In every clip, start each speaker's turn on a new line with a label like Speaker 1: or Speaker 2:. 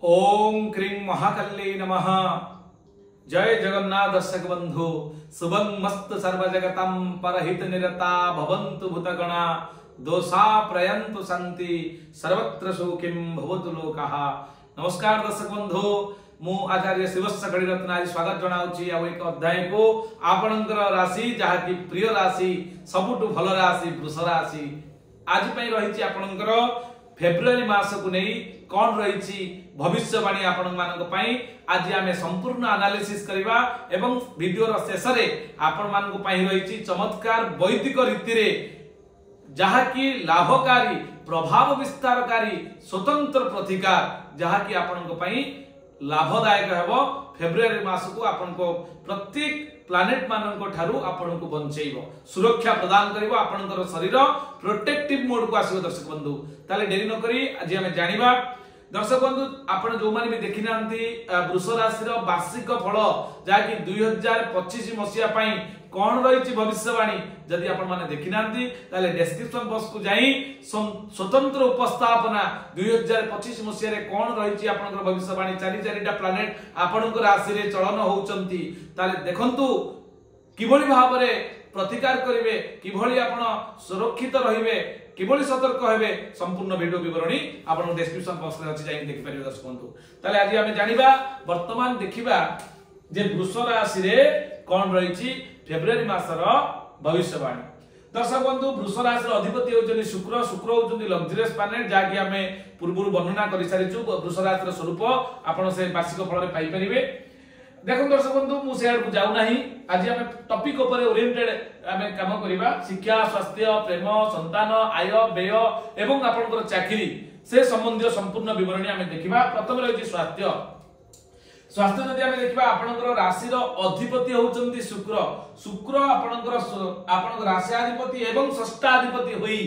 Speaker 1: ओम क्रीं महाकल्ले नमः। जय जगन्नाथ दर्शक बंधु। शुभं मस्त सर्वजगतं परहित निरता भवन्तु भूतगणा दोषा प्रयन्तु सन्ति सर्वत्र सुखिं भवतु लोकः। नमस्कार दर्शक बंधु, मु आचार्य शिवस्य गणिरत्न आज स्वागत जनाउछि आ एक अध्याय को आपणकर राशि जहाँकि प्रिय राशि सबुठु भल राशि वृष राशि आज पई रहिछि आपणकर फेब्रुआरी मास को नहीं कौन रही भविष्यवाणी आपण मानक पई आज आमे संपूर्ण एनालिसिस करबा एवं वीडियो रो शेष रे आपण मानक पई रही चमत्कार वैदिक रीति रे जहाँकि लाभकारी प्रभाव विस्तारकारी स्वतंत्र प्रतिकार जहाँकि आपण पई लाभदायक हेबो। फेब्रुआरी मास को आपण को प्रत्येक प्लानेट मानक ठारू आपण को बंचेइबो, सुरक्षा प्रदान करिवो, आपणकर शरीर प्रोटेक्टिव मोड को आसीबो। दर्शक बंधु ताले देरी न करी आज हम जानिबा। दर्शक बंधु आपण जो माने भी देखि नांती वृष राशि रो वार्षिक फल जाकि 2025 मसिया पई कोन रहिछि भविष्यवाणी जदि आपण माने देखि नांती ताले डिस्क्रिप्शन बॉक्स को जाई स्वतंत्र उपस्थापना 2025 मसिया रे कोन रहिछि आपनकर भविष्यवाणी चारिटा प्लानेट आपनकर राशि रे चलन होउचंती ताले देखंतु किभली भाबरे प्रतिकार करिवे, किभली आपण सुरक्षित रहिबे, किभली सतर्क हेबे संपूर्ण वीडियो विवरणी आपण डिस्क्रिप्शन बॉक्स रे अछि जाई देखि परिबे। दर्शक बंधु ताले आज हम जानिबा वर्तमान देखिबा जे वृष राशि रे कोन रहिछि फेब्रुआरी मासर भविष्यवाणी। दर्शक बंधु वृष राशि अधिपति होउछनि शुक्र। शुक्र होउछनि लग्जरियस प्लैनेट जाकि हमें पूर्व वर्णना करि सारिछु। वृष राशि स्वरूप आपण से वार्षिक फल रे पाई परिबे। देखो दर्शक बंधु मु शेयर को जाउ नाही, आज हमें टॉपिक ऊपर ओरिएंटेड हमें काम करिबा। शिक्षा, स्वास्थ्य, प्रेम, संतान, आय, व्यय एवं आपनकर चाकरी से संबंधी संपूर्ण विवरणी हमें देखिबा। प्रथम रहिछि स्वास्थ्य। स्वास्थ्य जदि हमें देखिबा आपनकर राशि रो अधिपति होउचंती शुक्र। शुक्र आपनकर राशि अधिपति एवं षष्ठाधिपति होई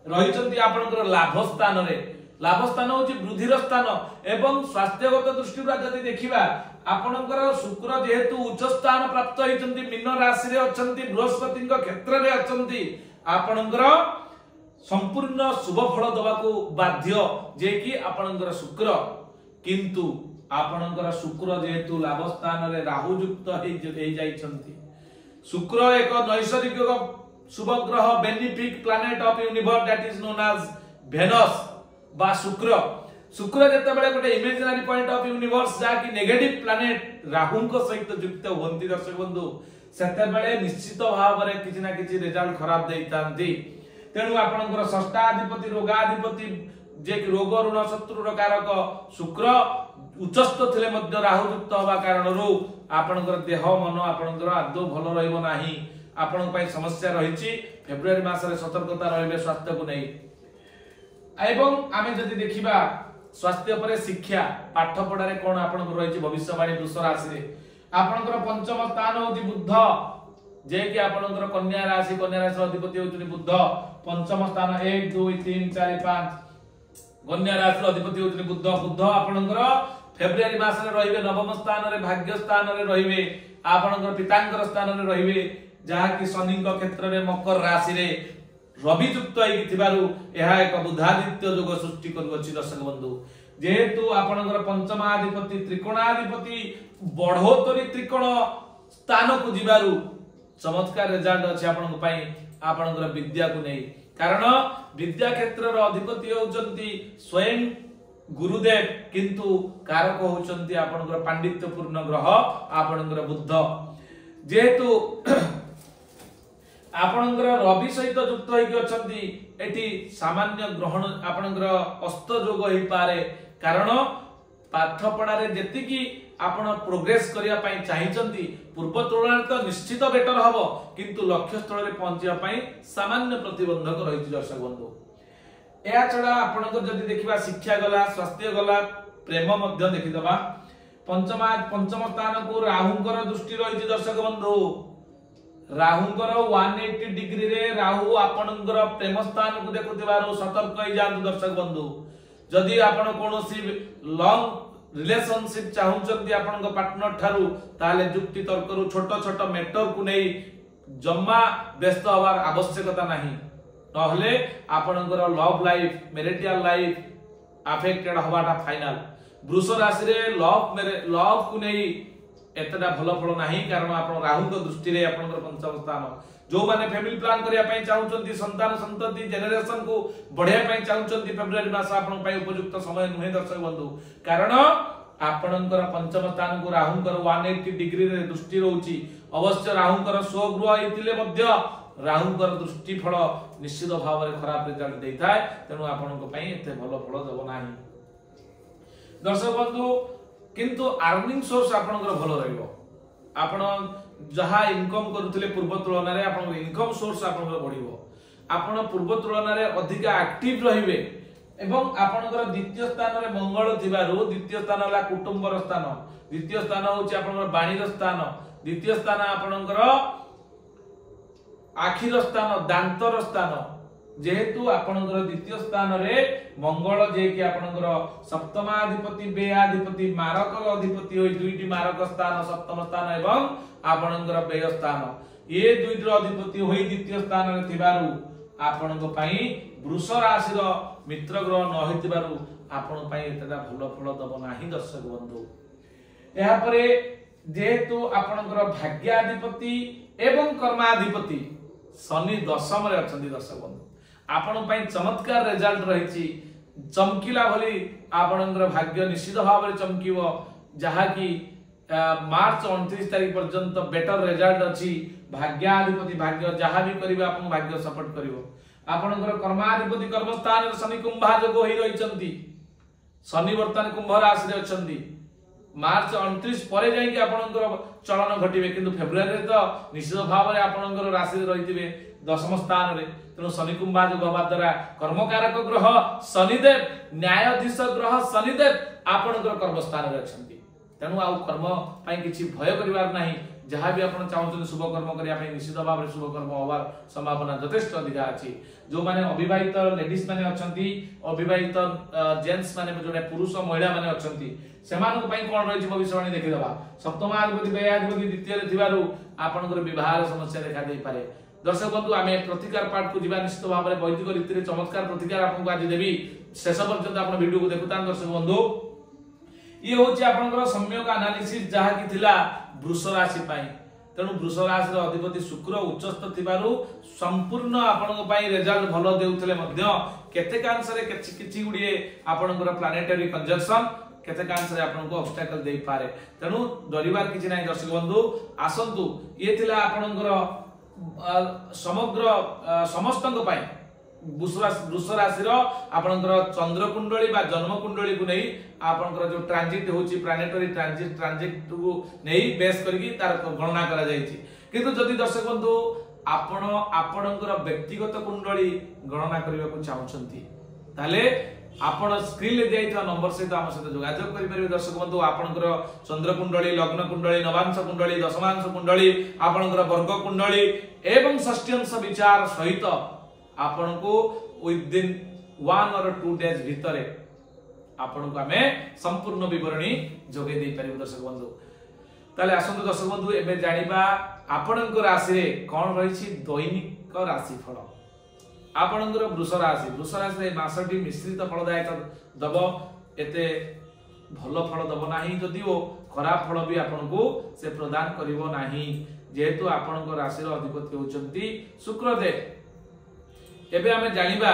Speaker 1: रहिचंती आपनकर लाभ स्थान रे। लाभ स्थान होछि वृद्धिर स्थान एवं स्वास्थ्यगत दृष्टि जदि देखिबा आपनकर शुक्र जेहेतु उच्च स्थान प्राप्त होइचंती मीन राशि रे अछंती बृहस्पति क्षेत्र रे अछंती आपनकर संपूर्ण शुभ फल दबाकू बाध्य जे कि आपनकर शुक्र। किंतु आपनकर शुक्र जेहेतु लाभ स्थान रे राहु युक्त हे जाइछंती। शुक्र एक नैसर्गिक शुभ ग्रह benefic planet of universe that is known as Venus बा शुक्र। शुक्र जते बेले गोटे इमेजिनरी पॉइंट ऑफ यूनिवर्स जाकि नेगेटिव प्लैनेट राहु को सहित युक्त होंती। दर्शक बंधु सेते बेले निश्चित भाव रे किछि ना किछि रिजल्ट खराब देइतांती। तेनु आपनकर षष्ठाधिपति रोगाधिपति जे कि रोग ऋण शत्रु कारक शुक्र उच्चस्थ थिले मध्य राहु युक्त होबा कारणरू आपनकर देह मन आपनकर आदो भल रहइबो नाही। आपन पई समस्या रहिछि। फेब्रुआरी मास रे सतर्कता रहिबे स्वास्थ्य को नै। एवं आमे जदि देखिबा स्वास्थ्य पर शिक्षा पाठ पढ़ारे कोन आपनकर रहिछि भविष्यवाणी वृष राशि रे। आपनकर पंचम स्थान होछि बुध जे कि आपनकर कन्या राशि अधिपति होछि बुध। पंचम स्थान 1 2 3 4 5 कन्या राशि अधिपति होछि बुध। बुध आपनकर फेब्रुआरी मास रे रहिबे नवम स्थान रे भाग्य स्थान रे रहिबे। आपनकर पितांकर स्थान रे रहिबे जहा कि शनि क्षेत्र रे मकर राशि रे रवि युक्त होइथिबारु एहा एक बुधादित्य योग सृष्टि करूछि। दर्शक बंधु जेहेतु आपनकर पंचमाधिपति त्रिकोणाधिपति बढ़ोतरी त्रिकोण स्थान को जिबारु चमत्कार रिजल्ट अछि आपन पई आपनकर विद्या को नै। कारण विद्या क्षेत्र रो अधिपति होउचंती स्वयं गुरुदेव किंतु कारक होउचंती आपनकर पांडित्यपूर्ण ग्रह आपनकर बुध। जेहेतु आपनकर रवि सहित युक्त होइक अछंती एटी सामान्य ग्रहण आपनकर अस्त योग होई पारे। कारण पाठ पढ़ारे जेति कि आपण प्रोग्रेस करिया पई चाहिचंती पूर्व तुलना तो निश्चित बेटर हबो, किंतु लक्ष्य स्थल रे पहुंचिया पई सामान्य प्रतिबंधक रहिछि। दर्शक बंधु एया छडा आपनकर जदि देखिबा शिक्षा गला, स्वास्थ्य गला, प्रेम मध्य देखिदबा। पंचम स्थान को राहुंकर दृष्टि रहिछि। दर्शक बंधु राहुंकर 180 डिग्री रे राहु आपनकर प्रेम स्थान को देखुथिबारो सतर्क होई जांतु। दर्शक बंधु जदि आपण कोनोसी लॉन्ग रिलेशनशिप चाहुचंती आपनक पार्टनर ठारू ताले जुक्ति तर्क रु छोट छोट मैटर को नै जम्मा व्यस्त होबार आवश्यकता नाही। नहले आपनकर love life marital life affected हवाटा फाइनल। वृष राशि रे लव को नहीं एतटा भल फल नहीं कारण आपण राहु दृष्टि रे आपण पंचम स्थान जो माने फैमिली प्लान करिया पई चाहुचंती संतान संतति जनरेशन को बढ़िया पई चाहुचंती फेब्रुआरी मास आपण पई उपयुक्त समय नुहे दर्शक बंधु कारण आपणकर पंचम स्थान को राहुंकर 180 डिग्री रे दृष्टि रहउची अवश्य राहुंकर स्वगृह हेतिले मध्य राहुंकर दृष्टि फल निश्चित भाव रे खराब रिजल्ट देइथाय तेनु आपणक पई एते भलो फल देबो नाही दर्शक बंधु किंतु अर्निंग सोर्स आपणकर भलो रहइबो आपण जहा इनकम करूथिले पूर्व तुलना रे आपण इनकम सोर्स आपणकर बढ़िबो आपण पूर्व तुलना रे अधिक एक्टिव रहिबे एवं आपणकर द्वितीय स्थान रे मंगल थिबारु द्वितीय स्थान हला कुटुंबर स्थान द्वितीय स्थान होची आपणकर बाणीर स्थान द्वितीय स्थान आपणकर आखिर स्थान दांतर स्थान जेहेतु आपणकर द्वितीय स्थान रे मंगल जे कि आपणकर सप्तमाधिपति व्ययाधिपति मारक अधिपति होई दुईटी मारक स्थान सप्तम स्थान एवं आपणकर व्यय स्थान ये दुईटर अधिपति होई द्वितीय स्थान रे थिबारु आपणक पई वृष राशि रो मित्र ग्रह न होइतिबारु आपण पई एतटा भलो फल दब नाही दर्शक बंधु एहा परे जेहेतु आपणकर भाग्याधिपति एवं कर्माधिपति शनि दशम रे अछंती दर्शक बंधु आपण पई चमत्कार रिजल्ट रहिछि चमकीला भली आपणकर भाग्य निश्चित भाव रे चमकीबो जहा कि मार्च 29 तारिख पर्यंत बेटर रिजल्ट अछि भाग्याधिपति भाग्य जहा भी करिवे आपन भाग्य सपोर्ट करिवो आपणकर कर्माधिपति कर्म स्थान रे शनि कुंभा जोग होई रहिचंती शनि वर्तमान कुंभ राशि रे अछंती मार्च 29 परे जाई कि आपणकर चलन घटिवे किंतु फेब्रुआरी रे तो निश्चित भाव रे आपणकर राशि रे रहितिबे दशम स्थान रे तेनु शनि कुंभा जोग हवा द्वारा कर्मकारक ग्रह शनिदेव न्यायाधीश ग्रह शनिदेव आपणकर कर्म स्थान रे अछंती तेनु आ कर्म पई किछि भय करिवार नाही जहाँ भी आपण चाहते शुभ कर्म करिया पई निश्चित भाव रे शुभ कर्म होवार संभावना यथेष्ट अधिक अछि जो माने अविवाहित लेडीज माने अछंती अविवाहित जेंट्स माने जोने पुरुष महिला माने अछंती सेमान पई कोन रहिछि भविष्यवाणी देखि दबा सप्तमाधिपति व्ययाधिपति द्वितीय रे थिबारु आपनकर विवाह समस्या देखा देई पारे दर्शक बंधु आमे प्रतिकार पाठ को जीवा निश्चित भाव रे वैदिक रीति रे चमत्कार प्रतिकार आपन आज देबी शेष पर्यंत आपन वीडियो को देखुतान दर्शक बंधु ये होची आपनकर सम्यक एनालिसिस जहा कि थिला वृष राशि पाई तेणु वृष राशि रो अधिपति शुक्र उच्चस्थ थिबारु संपूर्ण आपनक पाई रिजल्ट भलो देउथले मध्य केते कांश रे किछि गुडिए आपनकर प्लानेटरी कंजक्शन केते कांश रे आपनको ऑब्स्टेकल देई पारे तेणु डरिवार किछि नाही दर्शक बंधु आसंतु ये थिला आपनकर समग्र समस्तक पाई वृष राशि रो आपनकर चंद्र कुंडली बा जन्म कुंडली को नहीं आपनकर जो ट्रांजिट होची प्लानेटरी ट्रांजिट को नहीं बेस करके तार गणना करा जायछि किंतु जदि दर्शक बंधु आपण आपनकर व्यक्तिगत कुंडली गणना करबा को चाहउछंती ताले आपण स्क्रीन ले दिया नंबर सहित आम सहित जोगाजोग करें दर्शक बंधु आपणकर चंद्र कुंडली लग्न कुंडली नवांश कुंडली दशमांश कुंडली आपणकर वर्ग कुंडली एवं षष्ठ्यांश विचार सहित आपण को विदिन 1 और 2 डेज भितरे आपण को हमें संपूर्ण विवरणी जोगे दे पारिबो दर्शक बंधु ताले आसंतु दर्शक बंधु एबे जानिबा आपणकर राशि रे कोन रहिछि दैनिक राशिफल आपणकर वृष राशि रे मासटी मिश्रित फलदायक दब एते भलो फल दब नाही जदिओ खराब फल भी आपनको से प्रदान करिवो नाही जेहेतु आपणकर राशि रो अधिपति होचंती शुक्रदेव एबे हमें जानिबा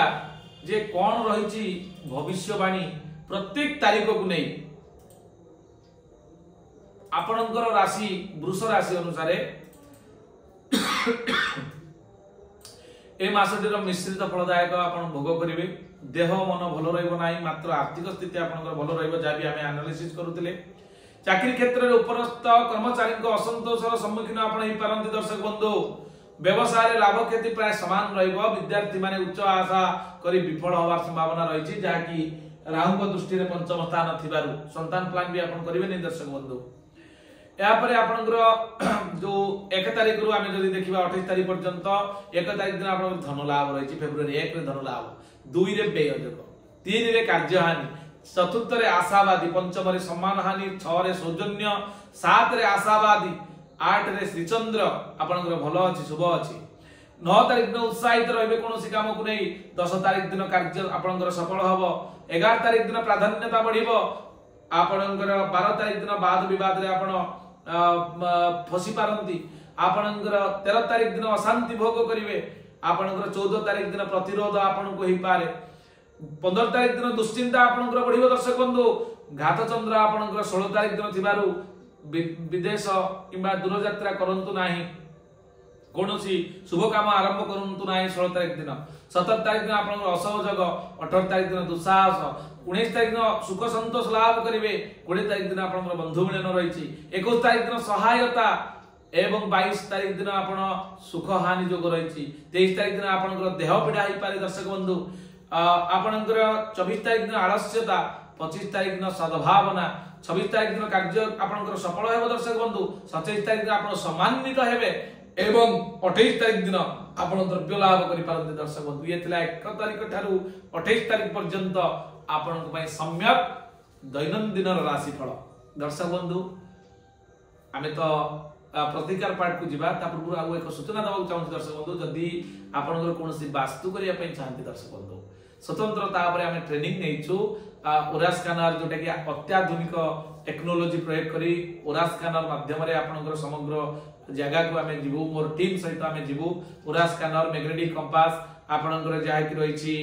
Speaker 1: जे कोन रहिछि भविष्यवाणी प्रत्येक तारीख को नहीं आपणकर राशि वृष राशि अनुसार ए मासटीर मिश्रित फलदायक आपण भोग करिवे देह मन भलो रहइबो नाही मात्र आर्थिक स्थिति आपणकर भलो रहइबो जा भी हमें एनालिसिस करूतिले चाकरी क्षेत्र रे उपरस्थ कर्मचारी को असंतोषर सम्मुखीन आपण ही पारंती दर्शक बंधु व्यवसाय रे लाभ क्षति प्राय समान रहइबो विद्यार्थी माने उच्च आशा करी विफल होवार संभावना रहिछि जा कि राहु को दृष्टि रे पंचम स्थान थिबारु संतान प्लान भी आपण करिवे नै दर्शक बंधु या परे आपनकर जो 1 तारिख रु आमे जदी देखिबा 28 तारिख पर्यंत 1 तारिख दिन आपन धन लाभ रहिछि फेब्रुआरी 1 रे धन लाभ 2 रे व्यय जोग 3 रे कार्य हानि चतुर्थ रे आशावादी पंचम रे सम्मान हानि 6 रे सौजन्य 7 रे आशावादी 8 रे श्रीचंद्र आपनकर भलो अछि शुभ अछि 9 तारिख दिन उत्साहित रहबे कोनोसी काम को नै 10 तारिख दिन कार्य आपनकर सफल हबो 11 तारिख दिन प्राधान्यता बढ़िबो आपणकर 12 तारीख दिन वाद विवाद रे आपण फसी पारंती आपणकर 13 तारीख दिन अशांति भोग करिवे आपणकर 14 तारीख दिन प्रतिरोध आपण को ही पारे 15 तारीख दिन दुश्चिंता आपणकर बढ़िबो दर्शक बंधु घात चंद्र आपणकर 16 तारीख दिन थिबारु विदेश किंबा दूर यात्रा करंतु नाही कोनोसी शुभ काम आरंभ करंतु नाही 16 तारीख दिन 17 तारीख दिन आपणकर असहयोग 18 तारीख दिन दुस्साहस 19 तारीख दिन सुख संतोष लाभ करिवे 20 तारीख दिन आपणकर बंधु मिलन रहिछि 21 तारीख दिन सहायता एवं 22 तारीख दिन आपण सुख हानि जोग रहिछि 23 तारीख दिन आपणकर देह पीड़ा ही पारे दर्शक बंधु आपणकर 24 तारीख दिन आलस्यता 25 तारीख दिन सद्भावना 26 तारीख दिन कार्य आपणकर सफल हेबो दर्शक बंधु 27 तारीख दिन आपण सम्मानित हेबे एवं 28 तारीख दिन आपण द्रव्य लाभ करि पारंते दर्शक बंधु ये थिला 1 तारीख ठारू 28 तारीख पर्यंत आपण पय सम्यक दैनंदिन राशिफल दर्शक बंधु आमे तो प्रतिकार पार्ट को जिबा ता पूर्व आगो एक सूचना दबाक चाहू दर्शक बंधु जदी आपनकर कोनोसी वास्तु करिया पय चाहंती दर्शक बंधु स्वतंत्र तापरे आमे ट्रेनिंग नेइछु ओरा स्कैनर जोटा कि अत्याधुनिक टेक्नोलॉजी प्रयोग करी ओरा स्कैनर माध्यम रे आपनकर समग्र जगह को आमे जिवु मोर टीम सहित आमे जिवु ओरा स्कैनर मैग्नेटिक कंपास आपनकर जाय कि रहिछि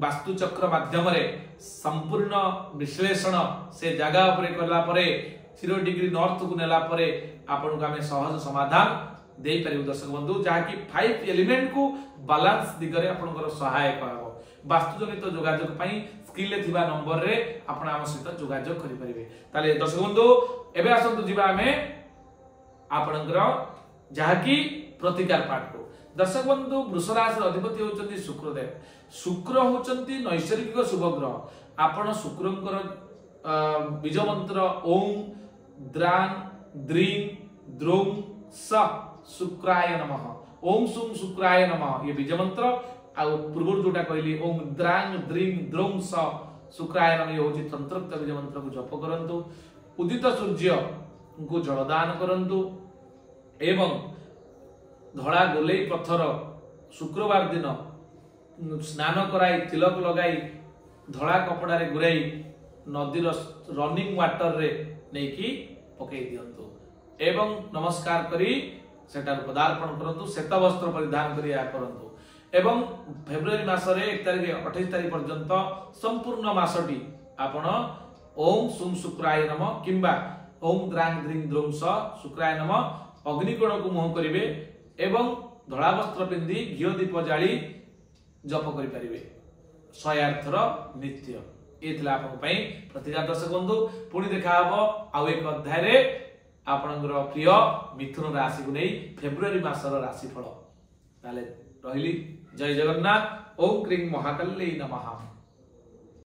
Speaker 1: वास्तु चक्र माध्यम रे संपूर्ण विश्लेषण से जगह ऊपर करला परे 0 डिग्री नॉर्थ को नेला परे आपन को हमें सहज समाधान देई परिउ दर्शक बंधु जहा कि 5 एलिमेंट को बैलेंस दिगरे आपनकर सहायक होबो वास्तु जनित जोगाजोग पई स्किल ले थिबा नंबर रे आपण हम सहित जोगाजोग करि परिबे ताले दर्शक बंधु एबे आसंतु जिबा हमें आपनकर जहा कि प्रतिकार पाठ को दर्शक बंधु वृष राशि अधिपति होचंती शुक्रदेव शुक्र होचंती नैसर्गिक शुभ ग्रह आपण शुक्रंकर बीज मंत्र ओम द्रां द्रीं द्रौं स शुक्राय नमः ओम सुम शुक्राय नमः ये बीज मंत्र आ पूर्व जोटा कहली ओम द्रां द्रीं द्रौं स शुक्राय नमः ये होची तंत्रोक्त बीज मंत्र को जप करंतु उदित सूर्य को जलदान करंतु एवं धड़ा गोलेई पत्थर शुक्रवार दिन स्नान कराई तिलक लगाई धड़ा कपड़ा रे गुराई नदी रनिंग वाटर रे नेकी पकई दियंतु एवं नमस्कार करी सेटार पदार्पण करंतु श्वेत वस्त्र परिधान करी या करंतु एवं फेब्रुआरी मास रे 1 तारिख 28 तारिख पर्यंत संपूर्ण मासटी आपण ओम सुम शुक्राय नमः किंबा ओम द्रां द्रीं द्रौं स शुक्राय नमः अग्निकोण को मुह करिवे एवं धड़ा वस्त्र पिंदी घिओ दीप जाली जप करि परिवे 108 थर नित्य एथला आपन पई प्रतिकार दर्शक बंधु पुणी देखा हबो आउ एक अध्याय रे आपनकर प्रिय मिथुन राशि को नै फेब्रुआरी मासर राशिफल ताले रहिली जय जगन्नाथ ओम क्रीं महाकाल्यै नमः।